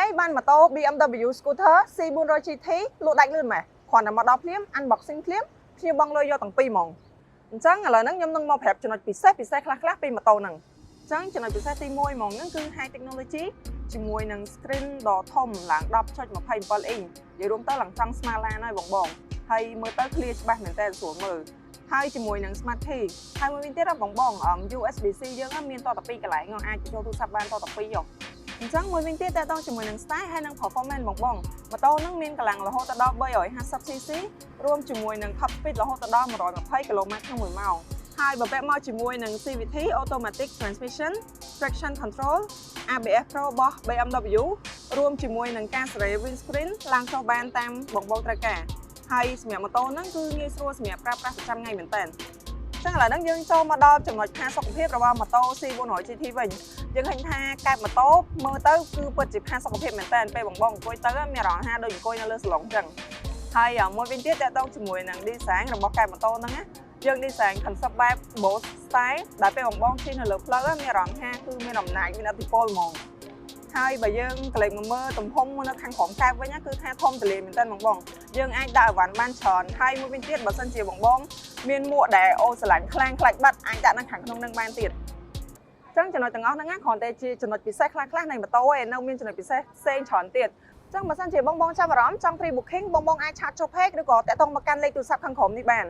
ហើយបានម៉ូតូ BMW Scooter C400 GT លក់ដាច់លឿនម៉េះគ្រាន់តែមកដល់ភ្លាម unboxing ភ្លាមខ្ញុំបងលុយយកទាំងពីរហ្មងអញ្ចឹងឥឡូវហ្នឹងខ្ញុំនឹងមកប្រាប់ចំណុចពិសេសខ្លះពីម៉ូតូហ្នឹងអញ្ចឹងចំណុចពិសេសទី1ហ្មងហ្នឹងគឺ High Technology ជាមួយនឹង screen ដ៏ធំឡើង 10.27 inch និយាយរួមទៅឡើងចង់ស្មើឡានហើយបងហើយមើលទៅ clear ច្បាស់មែនតើស្រួលមើលហើយជាមួយនឹង Smart Key ហើយមួយវិញទៀតបងUSB-C យើងមានតទៅ2កន្លែងអាចចូលទូរស័ព្ទបានតទៅ2យកអញ្ចឹងមួយវិញទៀតតើតជាមួយនឹង style ហើយនឹង performance បងម៉ូតូហ្នឹងមានកម្លាំងរហូតដល់ 350cc រួមជាមួយនឹង top speed រហូតដល់ 120 km/h ហើយបើពាក់មកជាមួយនឹង CVT Automatic Transmission Traction Control ABS Pro របស់ BMW រួមជាមួយនឹងការសេរី windscreen ឡើងចុះបានតាមបងត្រូវការហើយសម្រាប់ម៉ូតូហ្នឹងគឺងាយស្រួលសម្រាប់ប្រើប្រាស់ប្រចាំថ្ងៃមែនតើចឹងឥឡូវហ្នឹងយើងចូលមកដល់ចំណុចផាសុកភាពរបស់ម៉ូតូ C400 GT វិញយើងឃើញថាកែបម៉ូតូមើលទៅគឺពិតជាផាសុកភាពមែនតើពេលបងអង្គុយទៅមានអារម្មណ៍ថាដូចអង្គុយនៅលើសាឡុងចឹងហើយមួយវិញទៀតតើតជាមួយនឹង design របស់កែបម៉ូតូហ្នឹងណាយើង design concept បែប boss style ដែលពេលបងជិះនៅលើផ្លូវមានអារម្មណ៍ថាគឺមានអំណាចមានឥទ្ធិពលហ្មងហើយបើយើងក្លែកមកមើលទំហំនៅខាងក្រោមកែបវិញគឺថាធំទលាមែនតើបងយើងអាចដាក់អីវ៉ាន់បានច្រើនហើយមួយវិញទៀតបើសិនជាបងមានមួកដែលអូស្រឡាញ់ខ្លាំងខ្លាច់បាត់អាចដាក់នៅខាងក្នុងនឹងបានទៀតអញ្ចឹងចំណុចទាំងអស់ហ្នឹងគ្រាន់តែជាចំណុចពិសេសខ្លះនៃម៉ូតូឯនៅមានចំណុចពិសេសផ្សេងច្រើនទៀតអញ្ចឹងបើសិនជាបងចាប់អារម្មណ៍ចង់ pre booking បងអាចឆាតចុះ page ឬក៏តាក់ទងមកកាន់លេខទូរស័ព្ទខាងក្រោមនេះបាន